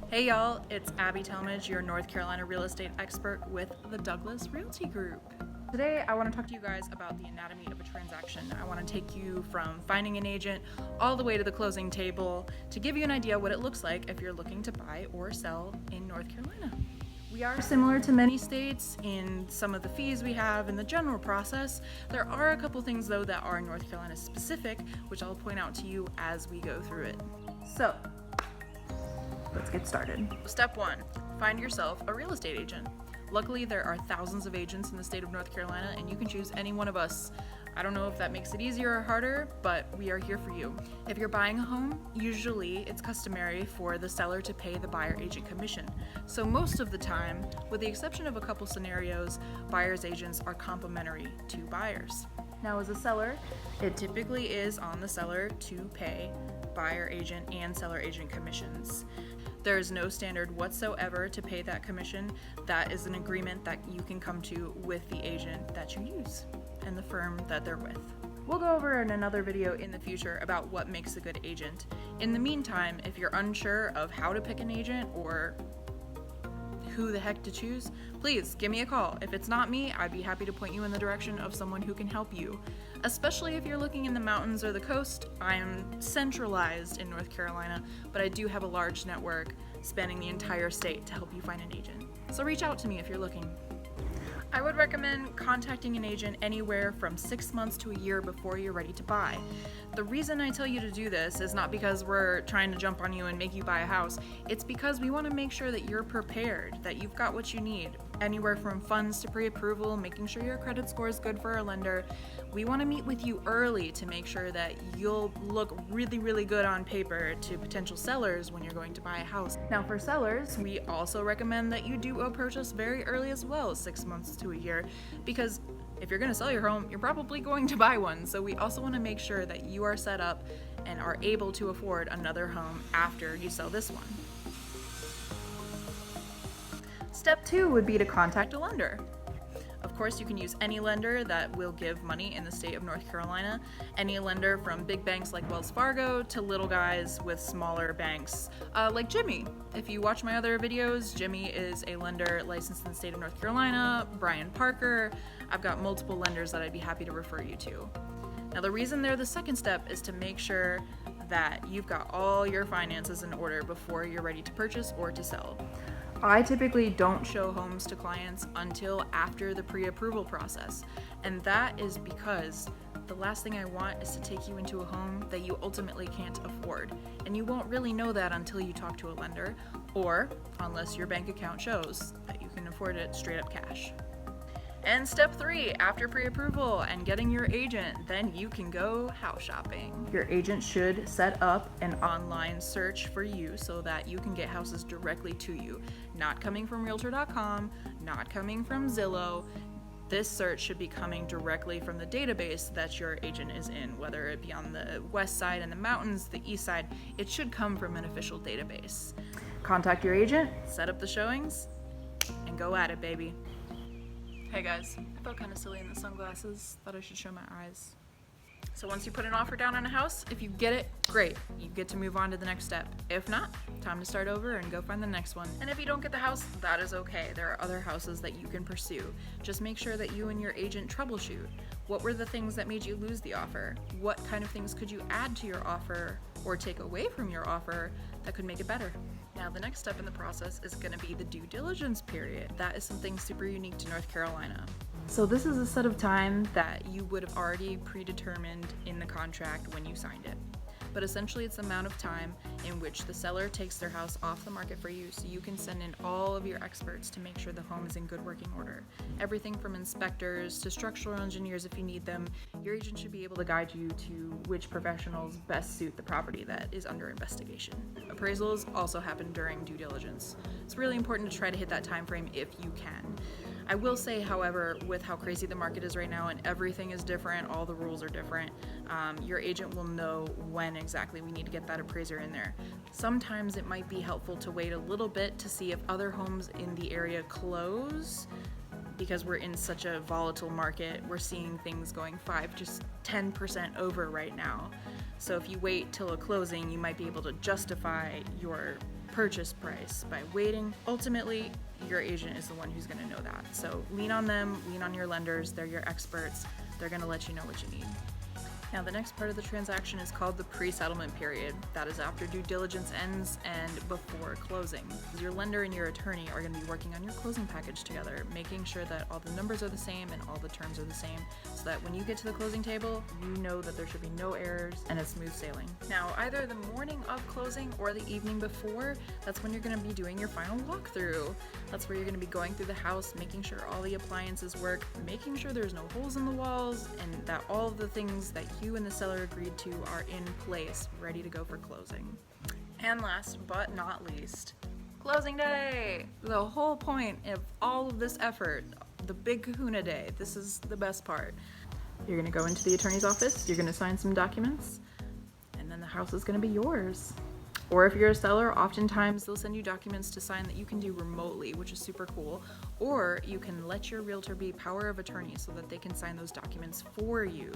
Hey y'all, it's Abby Talmadge, your North Carolina real estate expert with the Douglas Realty Group. Today I want to talk to you guys about the anatomy of a transaction. I want to take you from finding an agent all the way to the closing table to give you an idea what it looks like if you're looking to buy or sell in North Carolina. We are similar to many states in some of the fees we have in the general process. There are a couple things though that are North Carolina specific, which I'll point out to you as we go through it. So, let's get started. Step 1, find yourself a real estate agent. Luckily, there are thousands of agents in the state of North Carolina, and you can choose any one of us. I don't know if that makes it easier or harder, but we are here for you. If you're buying a home, usually it's customary for the seller to pay the buyer agent commission. So most of the time, with the exception of a couple scenarios, buyer's agents are complimentary to buyers. Now, as a seller, it typically is on the seller to pay buyer agent and seller agent commissions. There is no standard whatsoever to pay that commission. That is an agreement that you can come to with the agent that you use and the firm that they're with. We'll go over in another video in the future about what makes a good agent. In the meantime, if you're unsure of how to pick an agent or who the heck to choose, please give me a call. If it's not me, I'd be happy to point you in the direction of someone who can help you. Especially if you're looking in the mountains or the coast. I am centralized in North Carolina, but I do have a large network spanning the entire state to help you find an agent. So reach out to me if you're looking. I would recommend contacting an agent anywhere from 6 months to a year before you're ready to buy. The reason I tell you to do this is not because we're trying to jump on you and make you buy a house. It's because we want to make sure that you're prepared, that you've got what you need. Anywhere from funds to pre-approval, making sure your credit score is good for a lender. We want to meet with you early to make sure that you'll look really, really good on paper to potential sellers when you're going to buy a house. Now for sellers, we also recommend that you do approach us very early as well, 6 months to a year, because if you're going to sell your home, you're probably going to buy one. So we also want to make sure that you are set up and are able to afford another home after you sell this one. Step 2 would be to contact a lender. Of course, you can use any lender that will give money in the state of North Carolina. Any lender from big banks like Wells Fargo to little guys with smaller banks like Jimmy. If you watch my other videos, Jimmy is a lender licensed in the state of North Carolina. Brian Parker. I've got multiple lenders that I'd be happy to refer you to. Now, the reason they're the second step is to make sure that you've got all your finances in order before you're ready to purchase or to sell. I typically don't show homes to clients until after the pre-approval process, and that is because the last thing I want is to take you into a home that you ultimately can't afford, and you won't really know that until you talk to a lender, or unless your bank account shows that you can afford it straight up cash. And step 3, after pre-approval and getting your agent, then you can go house shopping. Your agent should set up an online search for you so that you can get houses directly to you, not coming from Realtor.com, not coming from Zillow. This search should be coming directly from the database that your agent is in, whether it be on the west side in the mountains, the east side. It should come from an official database. Contact your agent, set up the showings, and go at it, baby. Hey guys, I felt kind of silly in the sunglasses. Thought I should show my eyes. So once you put an offer down on a house, if you get it, great. You get to move on to the next step. If not, time to start over and go find the next one. And if you don't get the house, that is okay. There are other houses that you can pursue. Just make sure that you and your agent troubleshoot. What were the things that made you lose the offer? What kind of things could you add to your offer or take away from your offer that could make it better? Now, the next step in the process is going to be the due diligence period. That is something super unique to North Carolina. So this is a set of time that you would have already predetermined in the contract when you signed it. But essentially it's the amount of time in which the seller takes their house off the market for you so you can send in all of your experts to make sure the home is in good working order. Everything from inspectors to structural engineers if you need them. Your agent should be able to guide you to which professionals best suit the property that is under investigation. Appraisals also happen during due diligence. It's really important to try to hit that time frame if you can. I will say, however, with how crazy the market is right now and everything is different, all the rules are different, your agent will know when exactly we need to get that appraiser in there. Sometimes it might be helpful to wait a little bit to see if other homes in the area close because we're in such a volatile market. We're seeing things going 5 to 10% over right now. So if you wait till a closing, you might be able to justify your purchase price, by waiting. Ultimately, your agent is the one who's going to know that. So lean on them, lean on your lenders. They're your experts. They're going to let you know what you need. Now, the next part of the transaction is called the pre-settlement period. That is after due diligence ends and before closing. Your lender and your attorney are going to be working on your closing package together, making sure that all the numbers are the same and all the terms are the same, so that when you get to the closing table, you know that there should be no errors and it's smooth sailing. Now, either the morning of closing or the evening before, that's when you're going to be doing your final walkthrough. That's where you're going to be going through the house, making sure all the appliances work, making sure there's no holes in the walls, and that all of the things that you and the seller agreed to are in place, ready to go for closing. And last but not least, closing day! The whole point of all of this effort, the big kahuna day, this is the best part. You're gonna go into the attorney's office, you're gonna sign some documents, and then the house is gonna be yours. Or if you're a seller, oftentimes they'll send you documents to sign that you can do remotely, which is super cool. Or you can let your realtor be power of attorney so that they can sign those documents for you.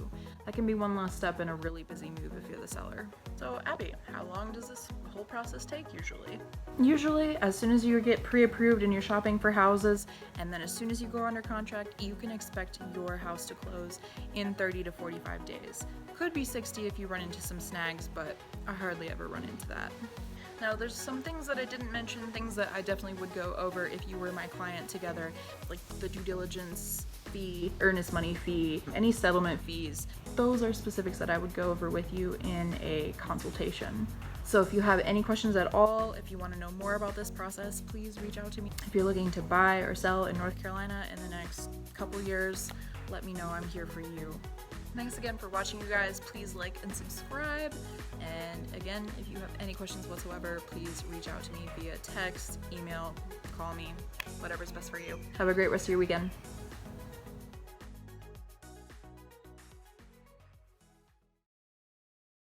That can be one last step in a really busy move if you're the seller. So Abby, how long does this whole process take usually? Usually, as soon as you get pre-approved and you're shopping for houses, and then as soon as you go under contract, you can expect your house to close in 30 to 45 days. Could be 60 if you run into some snags, but I hardly ever run into that. Now, there's some things that I didn't mention, things that I definitely would go over if you were my client together, like the due diligence fee, earnest money fee, any settlement fees. Those are specifics that I would go over with you in a consultation. So if you have any questions at all, if you want to know more about this process, please reach out to me. If you're looking to buy or sell in North Carolina in the next couple years, let me know. I'm here for you. Thanks again for watching, you guys. Please like and subscribe. And again, if you have any questions whatsoever, please reach out to me via text, email, call me, whatever's best for you. Have a great rest of your weekend.